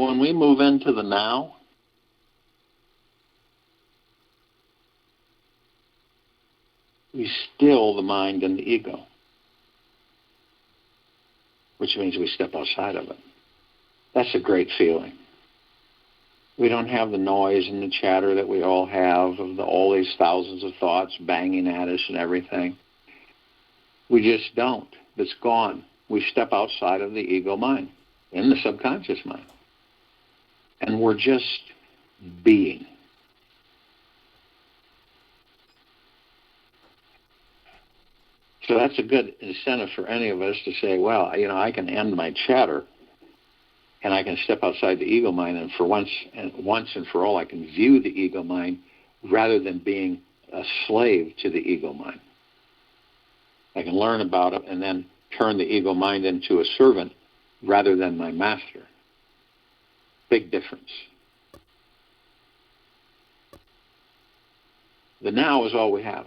So when we move into the now, we still the mind and the ego, which means we step outside of it. That's a great feeling. We don't have the noise and the chatter that we all have of all these thousands of thoughts banging at us and everything. We just don't. It's gone. We step outside of the ego mind, in the subconscious mind. And we're just being. So that's a good incentive for any of us to say, well, I can end my chatter and I can step outside the ego mind, and for once and for all, I can view the ego mind rather than being a slave to the ego mind. I can learn about it and then turn the ego mind into a servant rather than my master. Big difference. The now is all we have.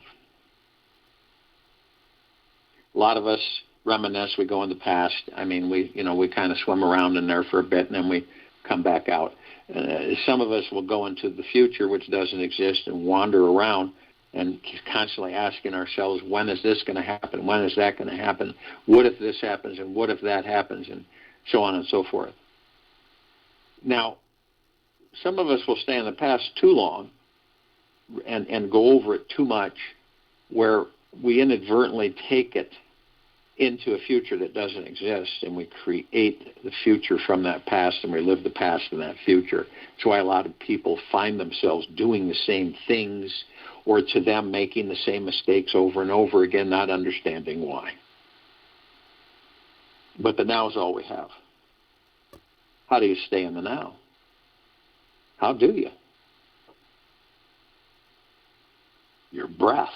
A lot of us reminisce, we go in the past. We kind of swim around in there for a bit and then we come back out. Some of us will go into the future, which doesn't exist, and wander around and constantly asking ourselves, when is this going to happen? When is that going to happen? What if this happens? And what if that happens? And so on and so forth. Now, some of us will stay in the past too long and go over it too much, where we inadvertently take it into a future that doesn't exist, and we create the future from that past, and we live the past in that future. That's why a lot of people find themselves doing the same things, or to them making the same mistakes over and over again, not understanding why. But the now is all we have. How do you stay in the now? How do you? Your breath.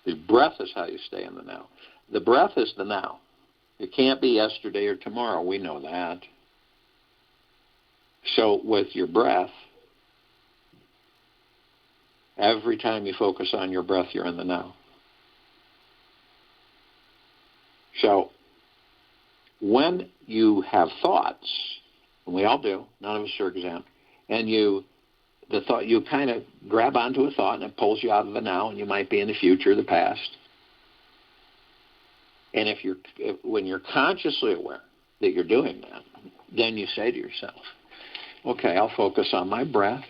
The breath is how you stay in the now. The breath is the now. It can't be yesterday or tomorrow. We know that. So with your breath, every time you focus on your breath, you're in the now. So when you have thoughts, and we all do, none of us are exempt, and you kind of grab onto a thought and it pulls you out of the now, and you might be in the future or the past. And when you're consciously aware that you're doing that, then you say to yourself, okay, I'll focus on my breath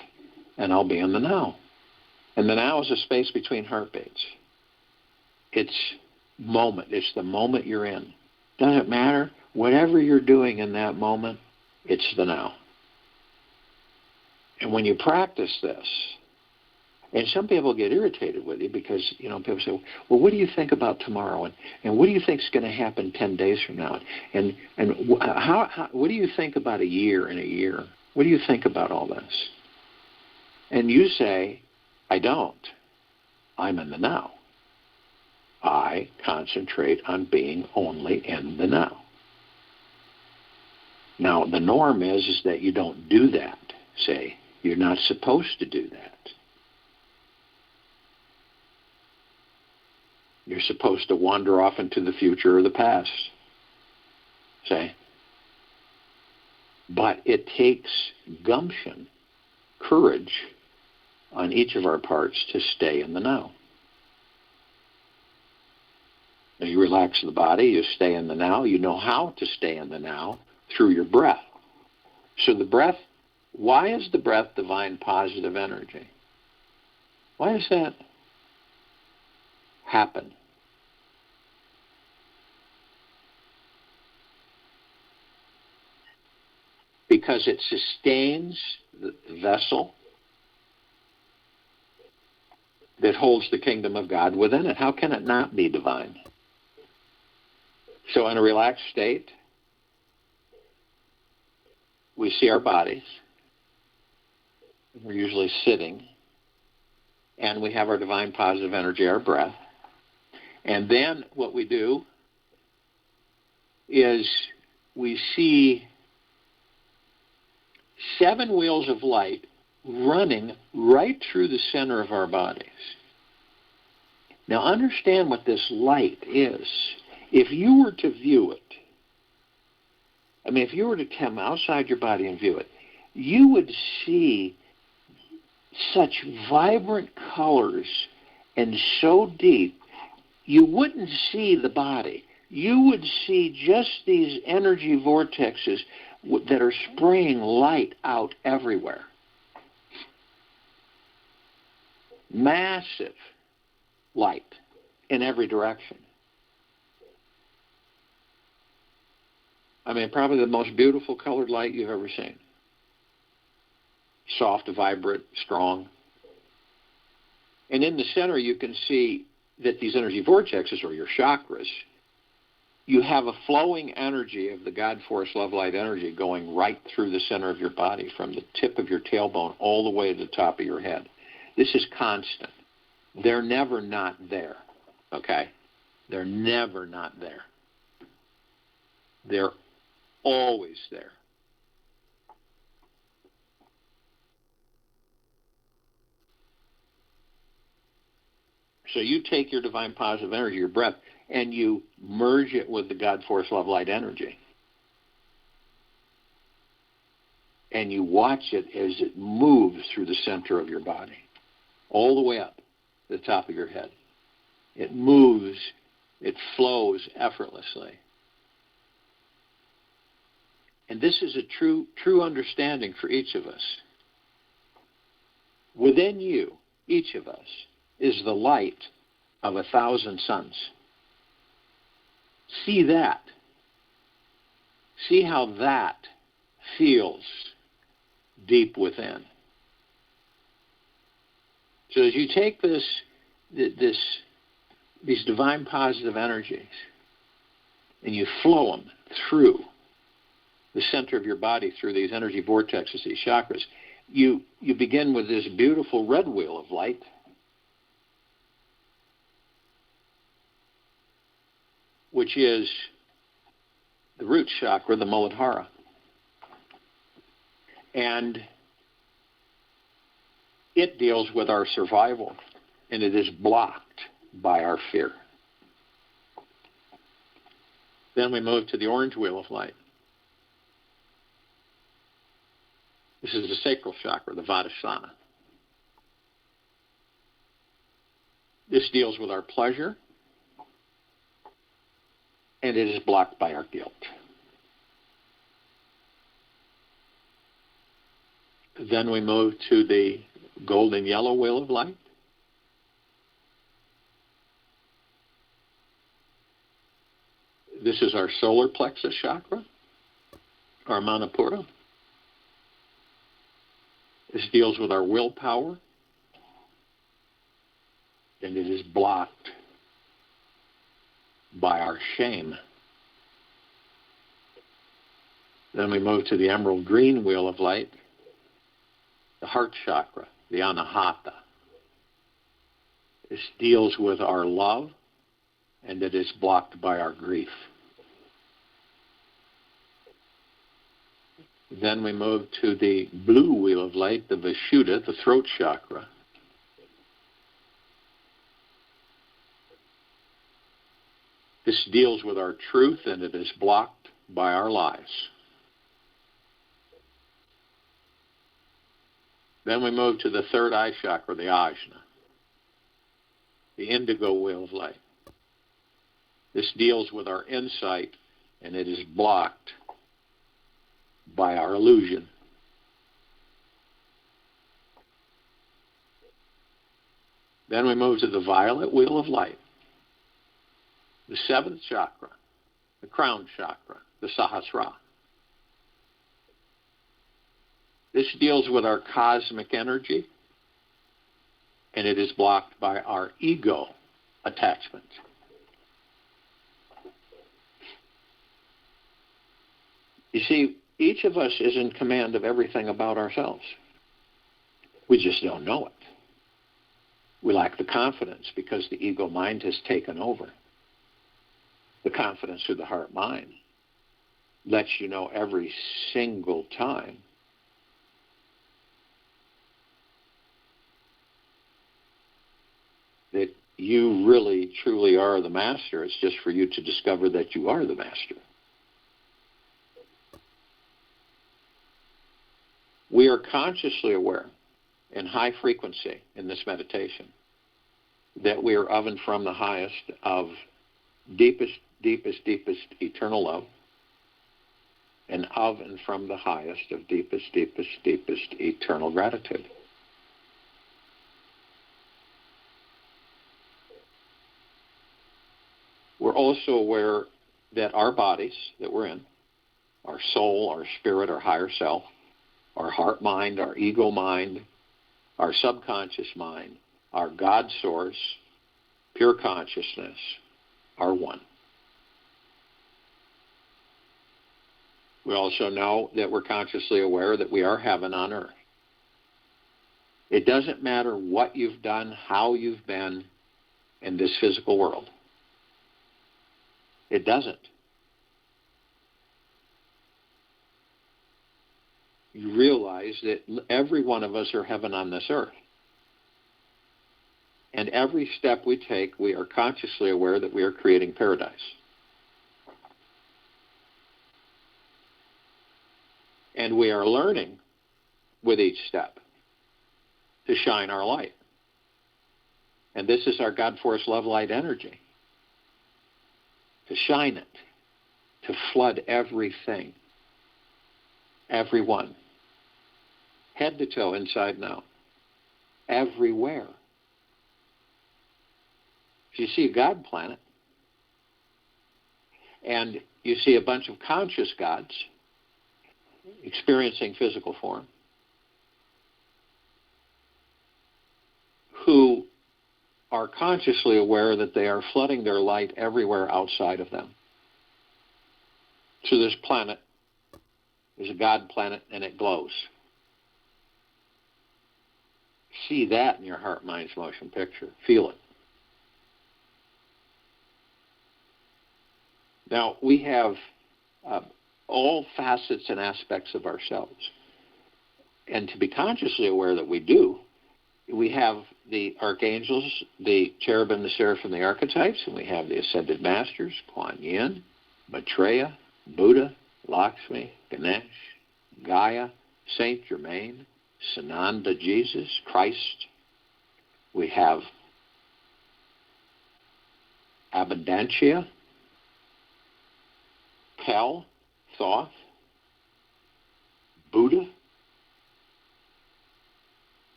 and I'll be in the now. And the now is a space between heartbeats. It's moment. It's the moment you're in. Doesn't matter. Whatever you're doing in that moment, it's the now. And when you practice this, and some people get irritated with you because, people say, well, what do you think about tomorrow? And what do you think is going to happen 10 days from now? And what do you think about a year in a year? What do you think about all this? And you say, I don't. I'm in the now. I concentrate on being only in the now. Now, the norm is that you don't do that, say. You're not supposed to do that. You're supposed to wander off into the future or the past, say. But it takes gumption, courage, on each of our parts to stay in the now. As you relax the body, you stay in the now. You know how to stay in the now through your breath. So the breath, why is the breath divine positive energy? Why does that happen? Because it sustains the vessel that holds the kingdom of God within it. How can it not be divine? So in a relaxed state, we see our bodies. We're usually sitting, and we have our divine positive energy, our breath. And then what we do is we see 7 wheels of light running right through the center of our bodies. Now understand what this light is. If you were to view it I mean, if you were to come outside your body and view it, you would see such vibrant colors and so deep, you wouldn't see the body. You would see just these energy vortexes that are spraying light out everywhere. Massive light in every direction. I mean, probably the most beautiful colored light you've ever seen. Soft, vibrant, strong. And in the center, you can see that these energy vortexes, or your chakras, you have a flowing energy of the God Force Love Light energy going right through the center of your body, from the tip of your tailbone all the way to the top of your head. This is constant. They're never not there, okay? They're never not there. They're always there. So you take your divine positive energy, your breath, and you merge it with the God Force Love Light energy. And you watch it as it moves through the center of your body, all the way up to the top of your head. It moves, it flows effortlessly. And this is a true understanding for each of us. Within you, each of us, is the light of 1,000 suns. See that. See how that feels deep within. So as you take these divine positive energies and you flow them through the center of your body, through these energy vortexes, these chakras, you begin with this beautiful red wheel of light. Which is the root chakra, the Muladhara. And it deals with our survival, and it is blocked by our fear. Then we move to the orange wheel of light. This is the sacral chakra, the Vadasana. This deals with our pleasure, and it is blocked by our guilt. Then we move to the golden yellow wheel of light. This is our solar plexus chakra, our Manipura. This deals with our willpower, and it is blocked by our shame. Then we move to the emerald green wheel of light, the heart chakra, the Anahata. This deals with our love, and it is blocked by our grief. Then we move to the blue wheel of light, the Vishuddha, the throat chakra. This deals with our truth, and it is blocked by our lies. Then we move to the third eye chakra, the Ajna, the indigo wheel of light. This deals with our insight, and it is blocked by our illusion. Then we move to the violet wheel of light, the seventh chakra, the crown chakra, the Sahasrara. This deals with our cosmic energy, and it is blocked by our ego attachment. You see, each of us is in command of everything about ourselves. We just don't know it. We lack the confidence because the ego mind has taken over. The confidence through the heart mind lets you know every single time that you really, truly are the master. It's just for you to discover that you are the master. We are consciously aware in high frequency in this meditation that we are of and from the highest of deepest, deepest, deepest eternal love, and of and from the highest of deepest, deepest, deepest eternal gratitude. We're also aware that our bodies that we're in, our soul, our spirit, our higher self, our heart mind, our ego mind, our subconscious mind, our God source, pure consciousness, are one. We also know that we're consciously aware that we are heaven on earth. It doesn't matter what you've done, how you've been in this physical world. It doesn't. You realize that every one of us are heaven on this earth. And every step we take, we are consciously aware that we are creating paradise. And we are learning with each step to shine our light. And this is our God Force Love Light energy. To shine it, to flood everything, everyone, head to toe, inside and out, everywhere. You see a God planet, and you see a bunch of conscious gods experiencing physical form, who are consciously aware that they are flooding their light everywhere outside of them. So this planet is a God planet, and it glows. See that in your heart, mind's motion picture. Feel it. Now, we have all facets and aspects of ourselves. And to be consciously aware that we do, we have the archangels, the cherubim, the seraphim, the archetypes, and we have the ascended masters, Kuan Yin, Maitreya, Buddha, Lakshmi, Ganesh, Gaia, Saint Germain, Sananda, Jesus, Christ. We have Abundantia, Kel, Thoth, Buddha,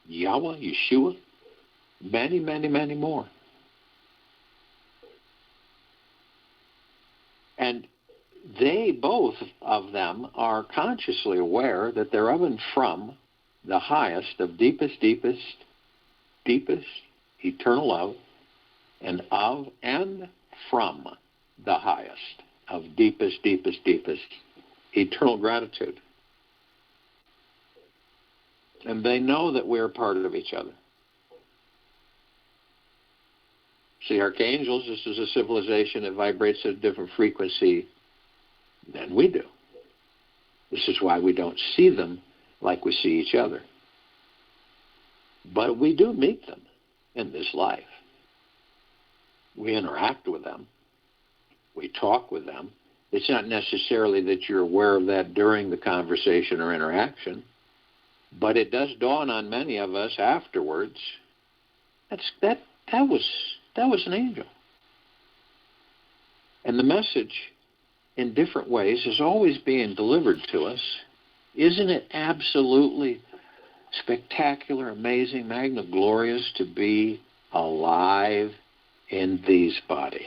Yahweh, Yeshua, many, many, many more. And they, both of them, are consciously aware that they're of and from the highest of deepest, deepest, deepest eternal love, and of and from the highest of deepest, deepest, deepest eternal gratitude. And they know that we're part of each other. See, archangels, this is a civilization that vibrates at a different frequency than we do. This is why we don't see them like we see each other. But we do meet them in this life. We interact with them. We talk with them. It's not necessarily that you're aware of that during the conversation or interaction, but it does dawn on many of us afterwards. That was an angel. And the message, in different ways, is always being delivered to us. Isn't it absolutely spectacular, amazing, magna glorious to be alive in these bodies?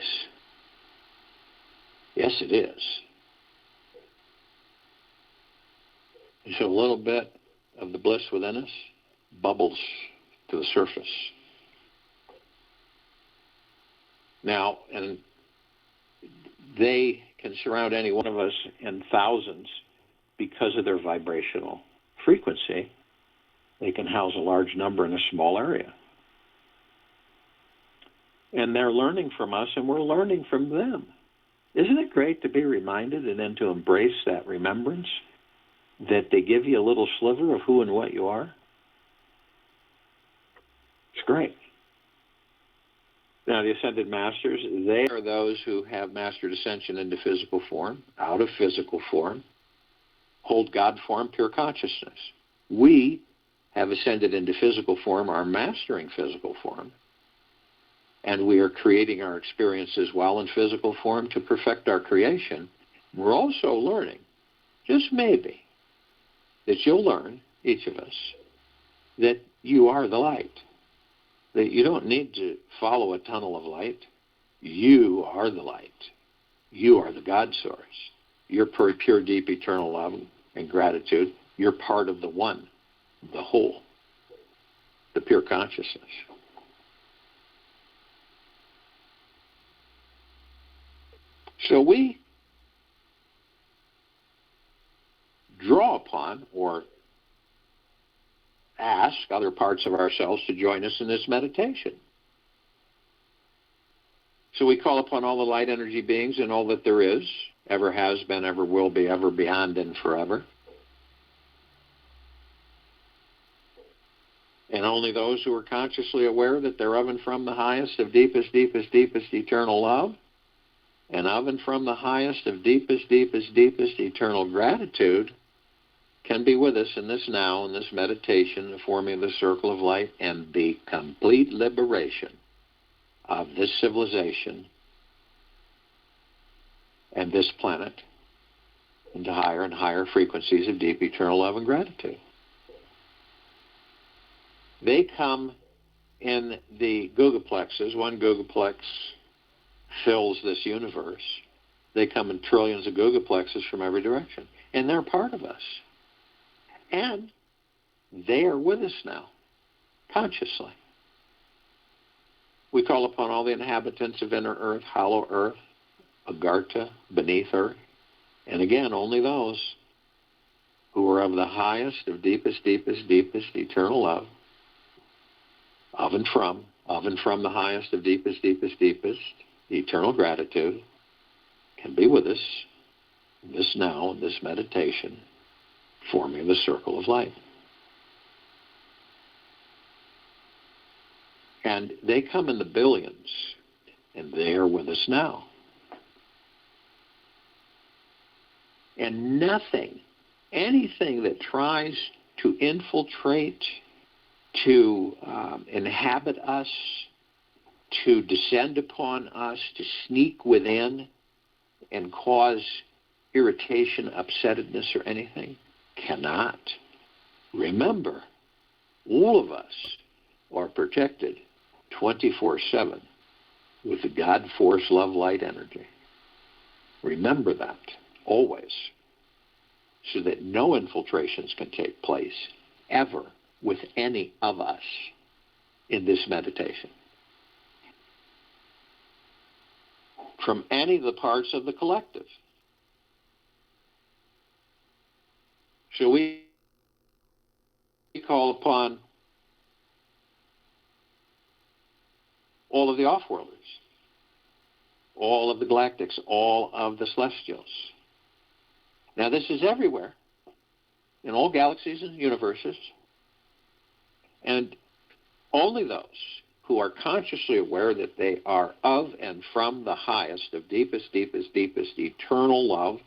Yes, it is. And so a little bit of the bliss within us bubbles to the surface. Now, and they can surround any one of us in thousands because of their vibrational frequency. They can house a large number in a small area. And they're learning from us, and we're learning from them. Isn't it great to be reminded and then to embrace that remembrance that they give you a little sliver of who and what you are? It's great. Now, the Ascended Masters, they are those who have mastered ascension into physical form, out of physical form, hold God form, pure consciousness. We have ascended into physical form, are mastering physical form, and we are creating our experiences while in physical form to perfect our creation. We're also learning, just maybe, that you'll learn, each of us, that you are the light, that you don't need to follow a tunnel of light. You are the light. You are the God source. You're pure, deep, eternal love and gratitude. You're part of the one, the whole, the pure consciousness. So we draw upon or ask other parts of ourselves to join us in this meditation. So we call upon all the light energy beings and all that there is, ever has been, ever will be, ever beyond, and forever. And only those who are consciously aware that they're of and from the highest of deepest, deepest, deepest eternal love, and of and from the highest of deepest, deepest, deepest eternal gratitude, can be with us in this now, in this meditation, the forming of the circle of light, and the complete liberation of this civilization and this planet into higher and higher frequencies of deep eternal love and gratitude. They come in the gigaplexes. One gigaplex fills this universe. They come in trillions of gigaplexes from every direction, and they're part of us. And they are with us now, consciously. We call upon all the inhabitants of inner earth, hollow earth, Agartha, beneath earth, and again, only those who are of the highest, of deepest, deepest, deepest eternal love, of and from the highest, of deepest, deepest, deepest eternal gratitude, can be with us in this now, in this meditation, forming the circle of light. And they come in the billions, and they are with us now. And nothing, anything that tries to infiltrate, to inhabit us, to descend upon us, to sneak within and cause irritation, upsettedness, or anything, cannot. Remember, all of us are protected 24/7 with the God force, love, light energy. Remember that, always, so that no infiltrations can take place, ever, with any of us in this meditation. From any of the parts of the collective. So we call upon all of the off-worlders, all of the galactics, all of the celestials. Now this is everywhere, in all galaxies and universes, and only those who are consciously aware that they are of and from the highest of deepest, deepest, deepest eternal love,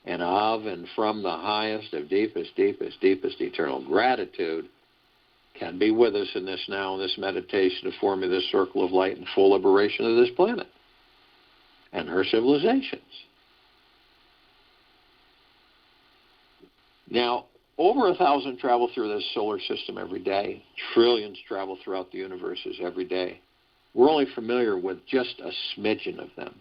and of and from the highest of deepest, deepest, deepest eternal gratitude, can be with us in this now, in this meditation of forming this circle of light and full liberation of this planet and her civilizations. Now, over 1,000 travel through this solar system every day. Trillions travel throughout the universes every day. We're only familiar with just a smidgen of them.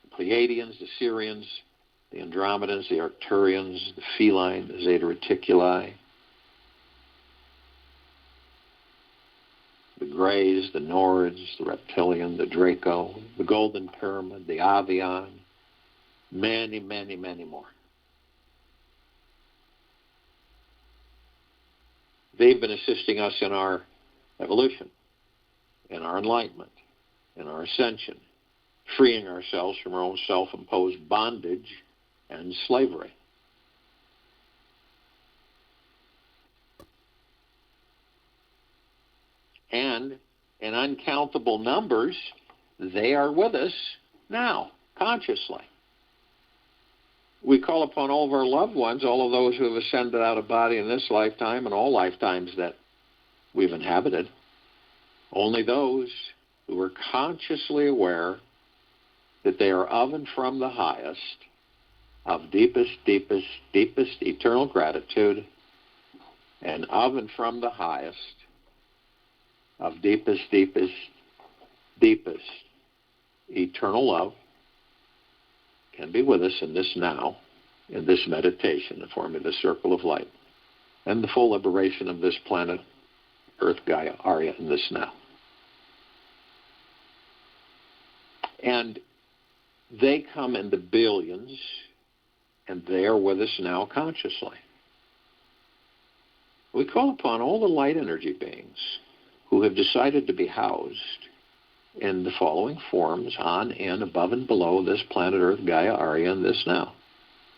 The Pleiadians, the Sirians, the Andromedans, the Arcturians, the Feline, the Zeta Reticuli, the Greys, the Nords, the Reptilian, the Draco, the Golden Pyramid, the Avian, many, many, many more. They've been assisting us in our evolution, in our enlightenment, in our ascension, freeing ourselves from our own self-imposed bondage and slavery. And in uncountable numbers, they are with us now, consciously. We call upon all of our loved ones, all of those who have ascended out of body in this lifetime and all lifetimes that we've inhabited. Only those who are consciously aware that they are of and from the highest, of deepest, deepest, deepest eternal gratitude, and of and from the highest, of deepest, deepest, deepest eternal love, can be with us in this now, in this meditation, the form of the circle of light, and the full liberation of this planet, Earth, Gaia, Arya, in this now. And they come in the billions, and they are with us now consciously. We call upon all the light energy beings who have decided to be housed in the following forms on and above and below this planet Earth, Gaia, Arya, and this now,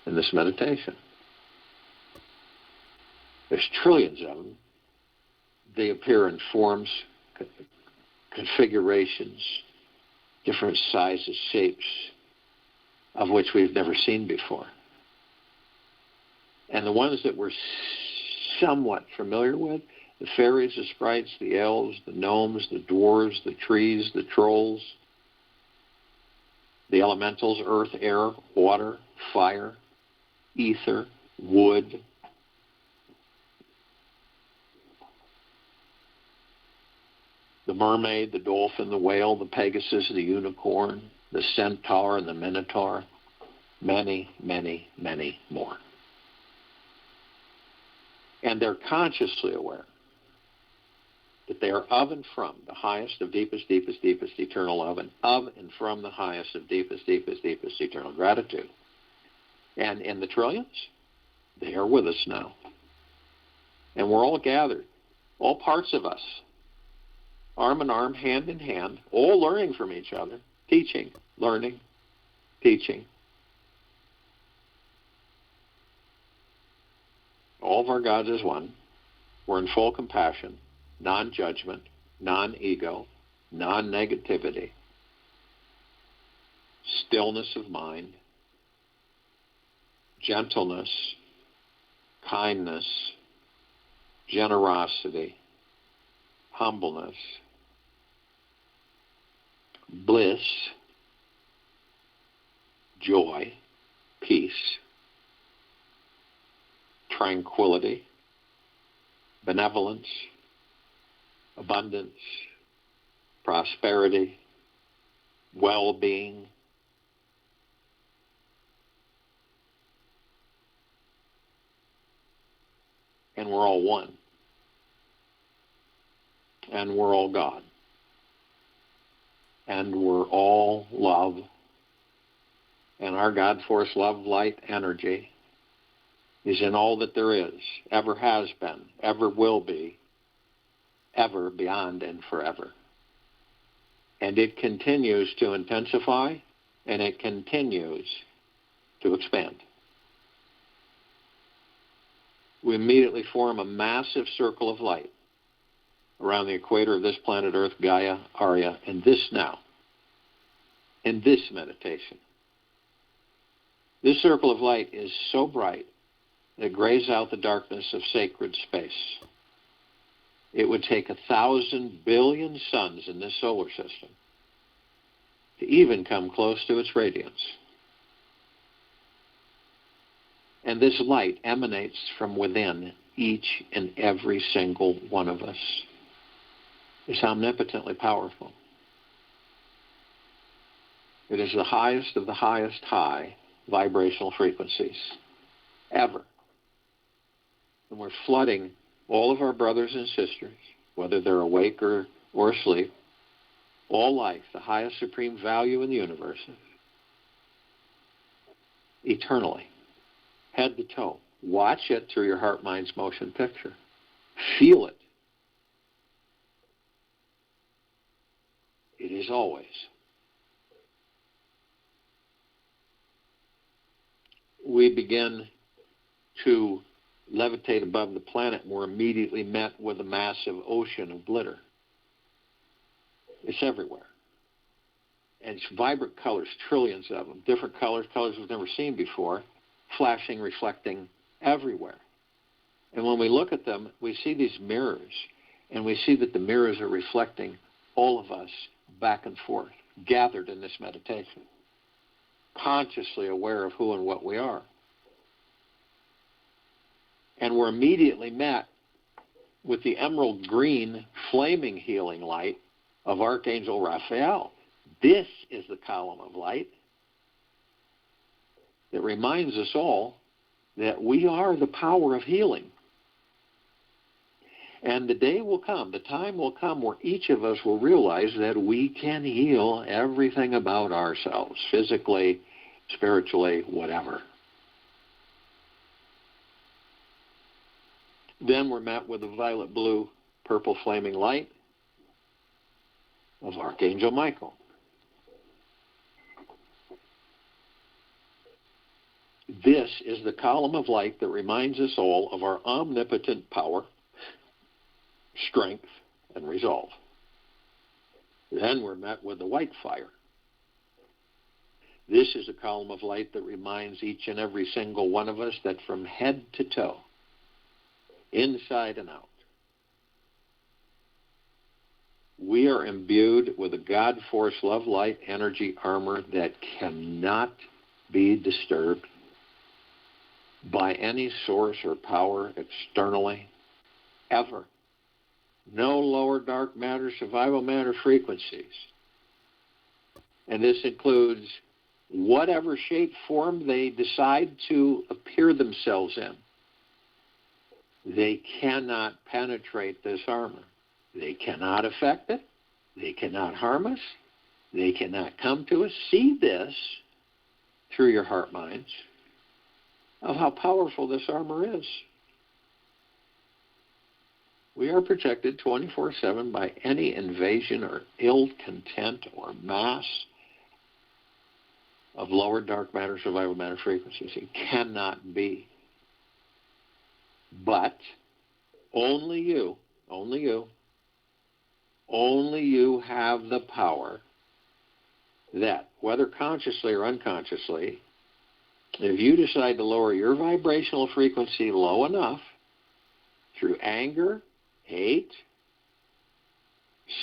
in this meditation. There's trillions of them. They appear in forms, configurations, different sizes, shapes, of which we've never seen before. And the ones that we're somewhat familiar with, the fairies, the sprites, the elves, the gnomes, the dwarves, the trees, the trolls, the elementals, earth, air, water, fire, ether, wood, the mermaid, the dolphin, the whale, the pegasus, the unicorn, the centaur, and the minotaur, many, many, many more. And they're consciously aware that they are of and from the highest of deepest, deepest, deepest eternal love, and of and from the highest of deepest, deepest, deepest eternal gratitude. And in the trillions, they are with us now. And we're all gathered, all parts of us, arm in arm, hand in hand, all learning from each other, teaching, learning, teaching. All of our gods is one. We're in full compassion, non-judgment, non-ego, non-negativity, stillness of mind, gentleness, kindness, generosity, humbleness, bliss, joy, peace, tranquility, benevolence, abundance, prosperity, well-being, and we're all one. And we're all God. And we're all love. And our God force, love, light, energy is in all that there is, ever has been, ever will be, ever, beyond, and forever. And it continues to intensify, and it continues to expand. We immediately form a massive circle of light around the equator of this planet Earth, Gaia, Arya, in this now, in this meditation. This circle of light is so bright that it grays out the darkness of sacred space. It would take 1,000 billion suns in this solar system to even come close to its radiance. And this light emanates from within each and every single one of us. It's omnipotently powerful. It is the highest of the highest high vibrational frequencies ever. And we're flooding all of our brothers and sisters, whether they're awake or asleep, all life, the highest supreme value in the universe, eternally, head to toe. Watch it through your heart, mind's motion picture. Feel it. It is always. We begin to levitate above the planet, and we're immediately met with a massive ocean of glitter. It's everywhere. And it's vibrant colors, trillions of them, different colors we've never seen before. flashing, reflecting everywhere. And when we look at them, we see these mirrors, and we see that the mirrors are reflecting all of us back and forth, gathered in this meditation, consciously aware of who and what we are. And we're immediately met with the emerald green flaming healing light of Archangel Raphael. This is the column of light that reminds us all that we are the power of healing. And the day will come, the time will come where each of us will realize that we can heal everything about ourselves, physically, spiritually, whatever. Then we're met with the violet, blue, purple flaming light of Archangel Michael. This is the column of light that reminds us all of our omnipotent power, strength, and resolve. Then we're met with the white fire. This is a column of light that reminds each and every single one of us that from head to toe, inside and out, we are imbued with a God force, love, light, energy, armor that cannot be disturbed by any source or power externally, ever. No lower dark matter, survival matter frequencies. And this includes whatever shape, form they decide to appear themselves in. They cannot penetrate this armor. They cannot affect it. They cannot harm us. They cannot come to us. See this through your heart minds of how powerful this armor is. We are protected 24/7 by any invasion or ill content or mass of lower dark matter, survival matter frequencies. It cannot be. But only you have the power that, whether consciously or unconsciously, if you decide to lower your vibrational frequency low enough through anger, hate,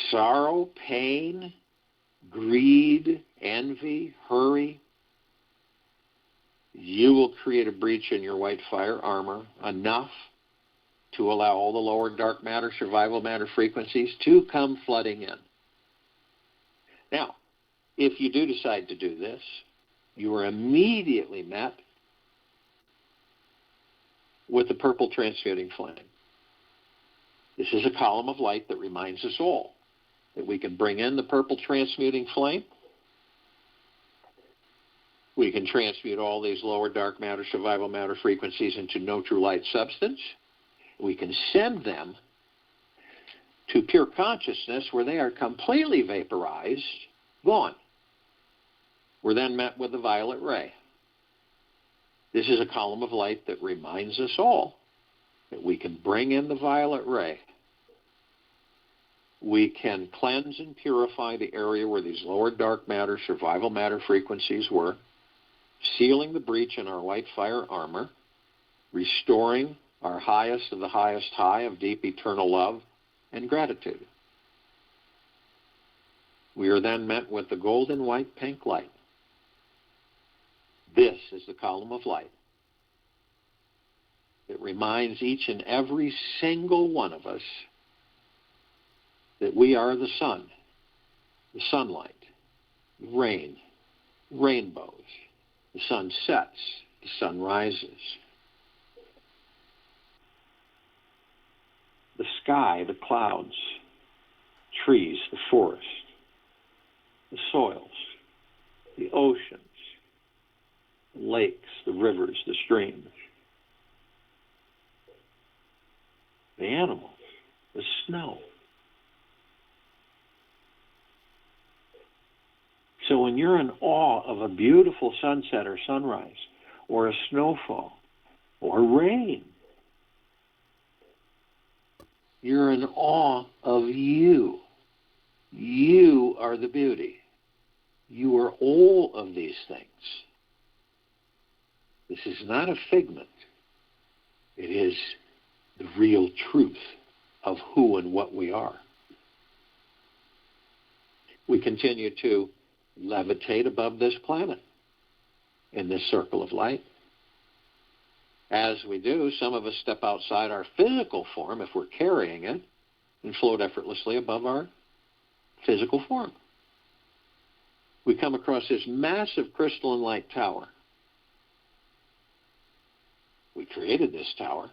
sorrow, pain, greed, envy, hurry, you will create a breach in your white fire armor enough to allow all the lower dark matter, survival matter frequencies to come flooding in. Now, if you do decide to do this, you are immediately met with the purple transmuting flame. This is a column of light that reminds us all that we can bring in the purple transmuting flame. We can transmute all these lower dark matter, survival matter frequencies into no true light substance. We can send them to pure consciousness where they are completely vaporized, gone. We're then met with the violet ray. This is a column of light that reminds us all that we can bring in the violet ray. We can cleanse and purify the area where these lower dark matter, survival matter frequencies were, sealing the breach in our white fire armor, restoring our highest of the highest high of deep eternal love and gratitude. We are then met with the golden white pink light. This is the column of light. It reminds each and every single one of us that we are the sun, the sunlight, rain, rainbows. The sun sets, the sun rises. The sky, the clouds, trees, the forest, the soils, the oceans, the lakes, the rivers, the streams, the animals, the snow. So when you're in awe of a beautiful sunset or sunrise, or a snowfall, or rain, you're in awe of you. You are the beauty. You are all of these things. This is not a figment. It is the real truth of who and what we are. We continue to levitate above this planet in this circle of light. As we do, some of us step outside our physical form, if we're carrying it, and float effortlessly above our physical form. We come across this massive crystalline light tower. We created this tower.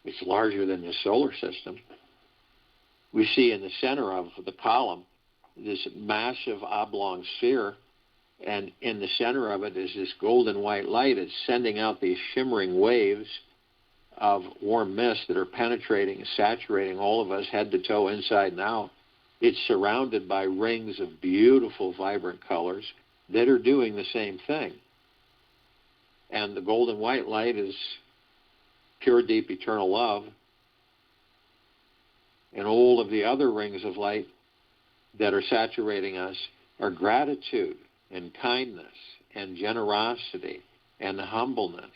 It's larger than the solar system. We see in the center of the column this massive oblong sphere, and in the center of it is this golden white light. It's sending out these shimmering waves of warm mist that are penetrating and saturating all of us head to toe, inside and out. It's surrounded by rings of beautiful, vibrant colors that are doing the same thing. And the golden white light is pure, deep, eternal love. And all of the other rings of light that are saturating us are gratitude and kindness and generosity and humbleness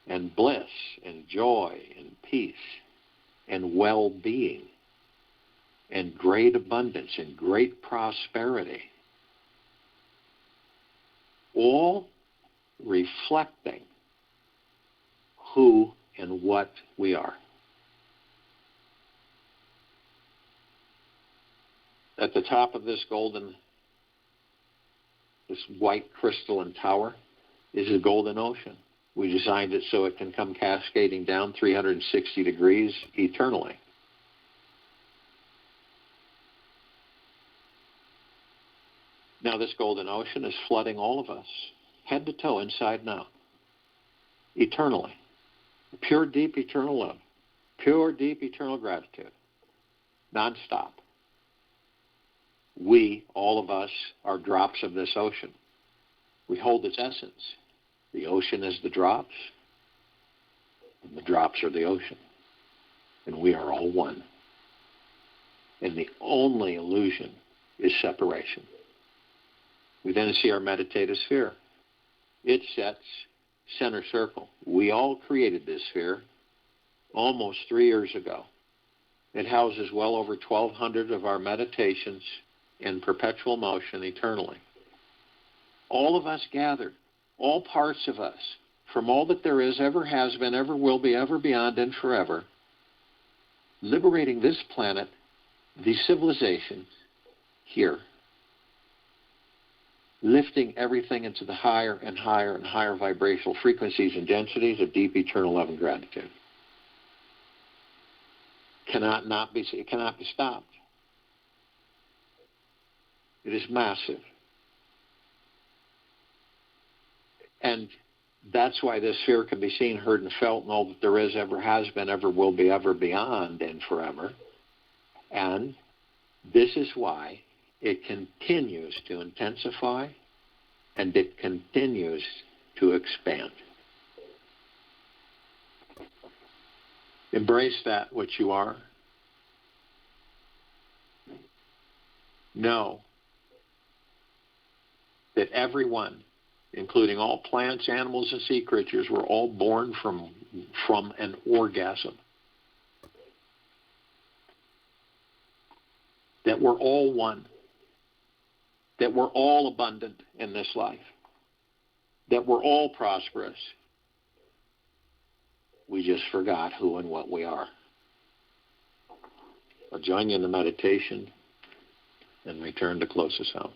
and bliss and joy and peace and well-being and great abundance and great prosperity, all reflecting who and what we are. At the top of this white crystalline tower is a golden ocean. We designed it so it can come cascading down 360 degrees eternally. Now this golden ocean is flooding all of us, head to toe, inside and out, eternally. Pure, deep, eternal love. Pure, deep, eternal gratitude. Nonstop. We, all of us, are drops of this ocean. We hold its essence. The ocean is the drops, and the drops are the ocean. And we are all one. And the only illusion is separation. We then see our meditative sphere. It sets center circle. We all created this sphere almost 3 years ago. It houses well over 1,200 of our meditations in perpetual motion eternally. All of us gathered, all parts of us, from all that there is, ever has been, ever will be, ever beyond, and forever, liberating this planet, the civilization, here, lifting everything into the higher and higher and higher vibrational frequencies and densities of deep, eternal love and gratitude. It cannot be stopped. It is massive. And that's why this sphere can be seen, heard, and felt, and all that there is, ever has been, ever will be, ever beyond, and forever. And this is why it continues to intensify and it continues to expand. Embrace that which you are. Know that everyone, including all plants, animals, and sea creatures, were all born from an orgasm. That we're all one. That we're all abundant in this life. That we're all prosperous. We just forgot who and what we are. I'll join you in the meditation and return to close us out.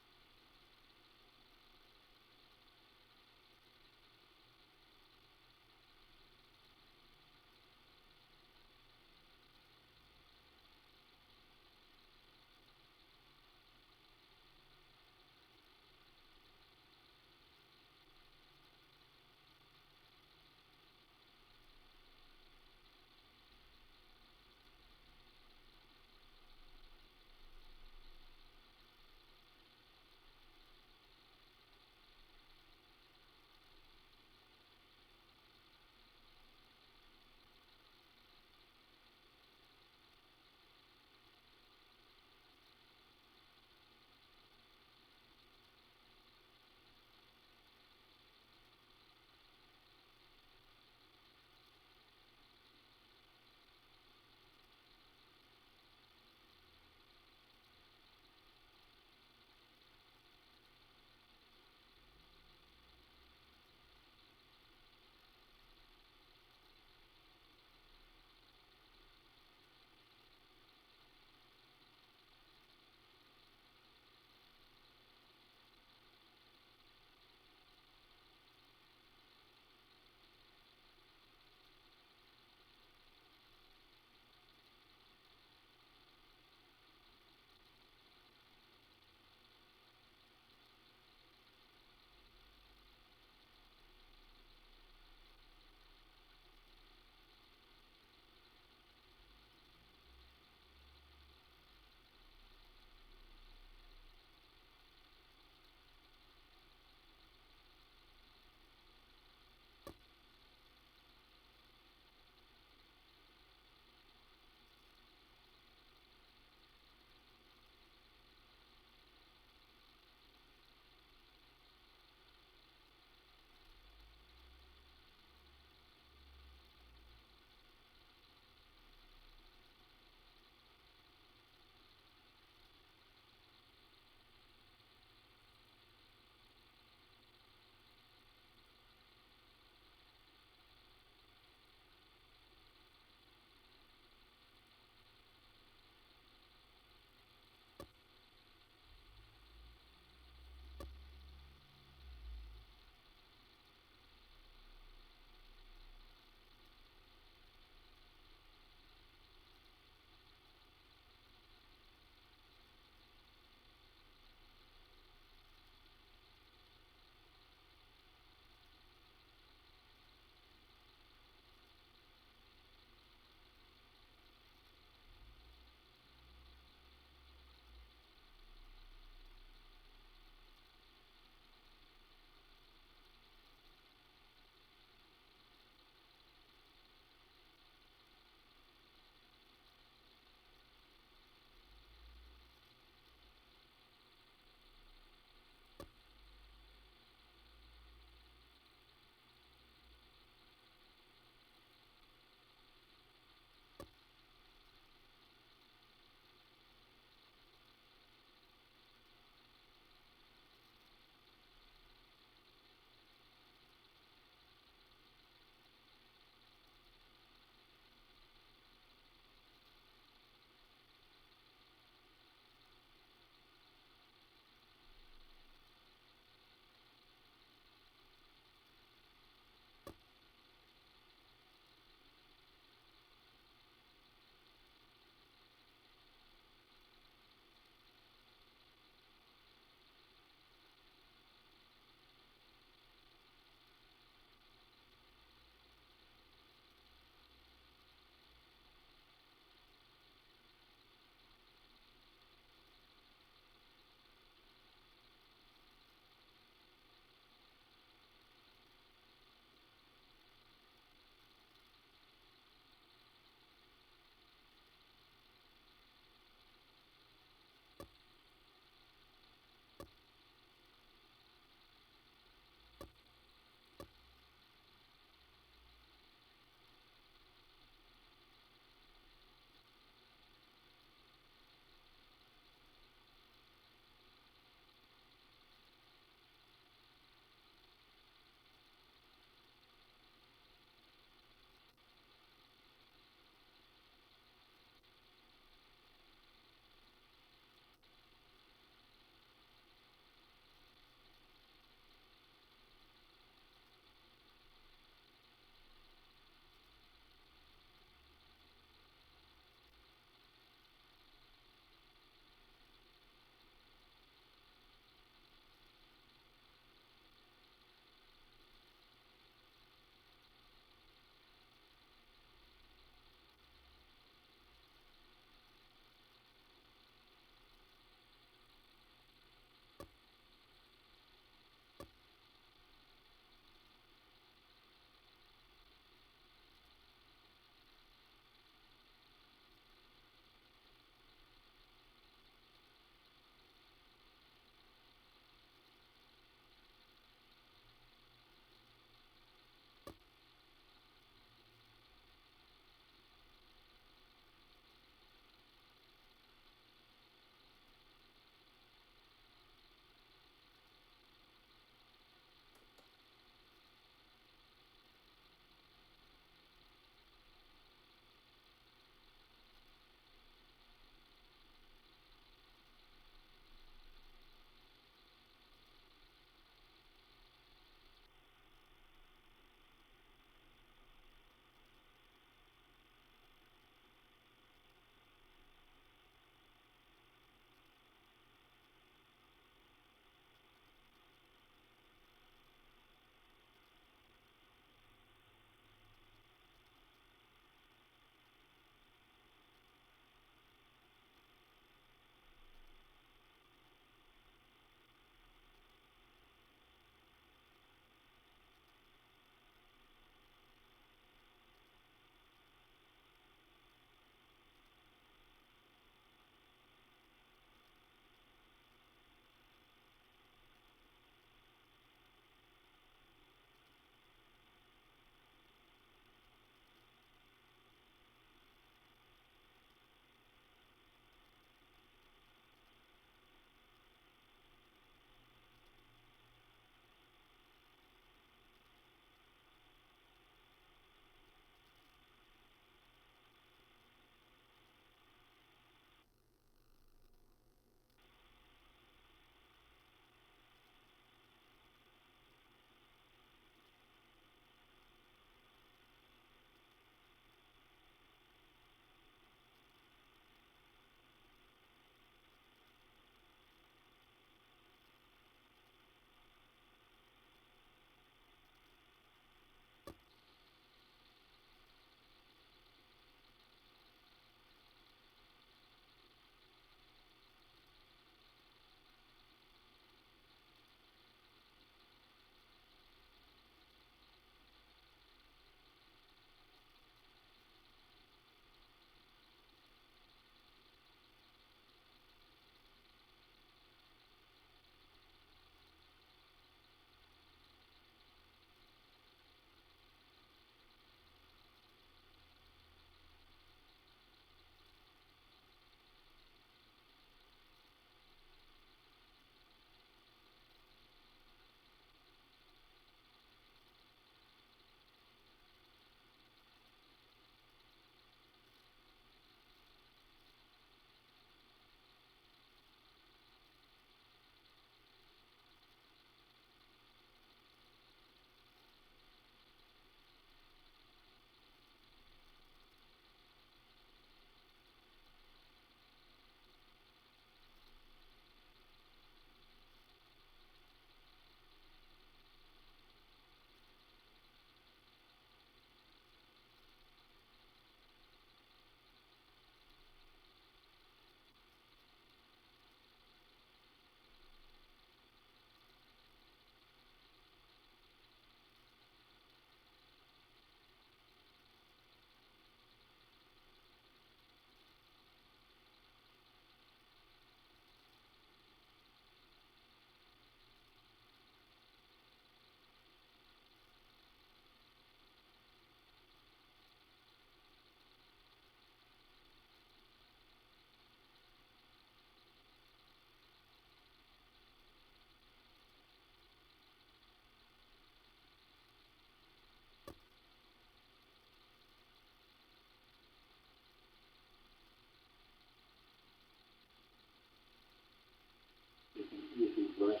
Easy breath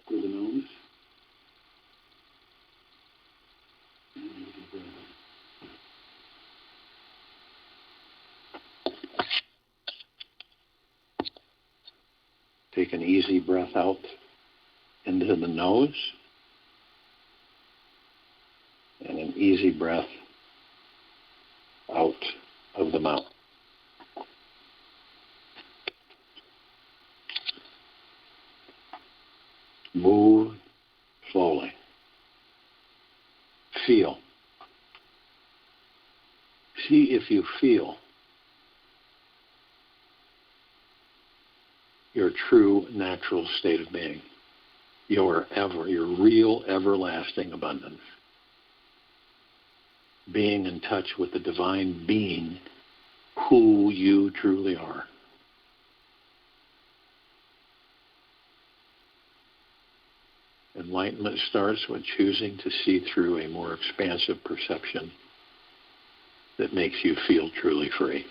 through the nose. And easy breath. Take an easy breath out into the nose and an easy breath out of the mouth. Move slowly. Feel. See if you feel your true natural state of being, your real everlasting abundance. Being in touch with the divine being, who you truly are. Enlightenment starts with choosing to see through a more expansive perception that makes you feel truly free.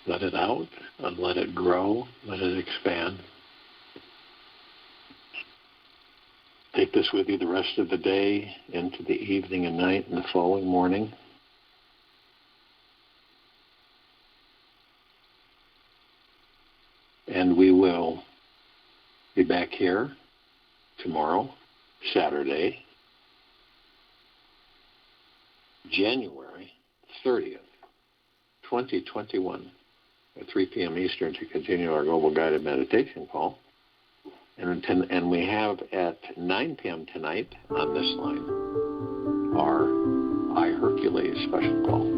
Let it out and let it grow, let it expand. Take this with you the rest of the day, into the evening and night and the following morning. And we will be back here tomorrow, Saturday, January 30th, 2021, at 3 p.m. Eastern to continue our Global Guided Meditation call. And we have at 9 p.m. tonight on this line our I Hercules special call.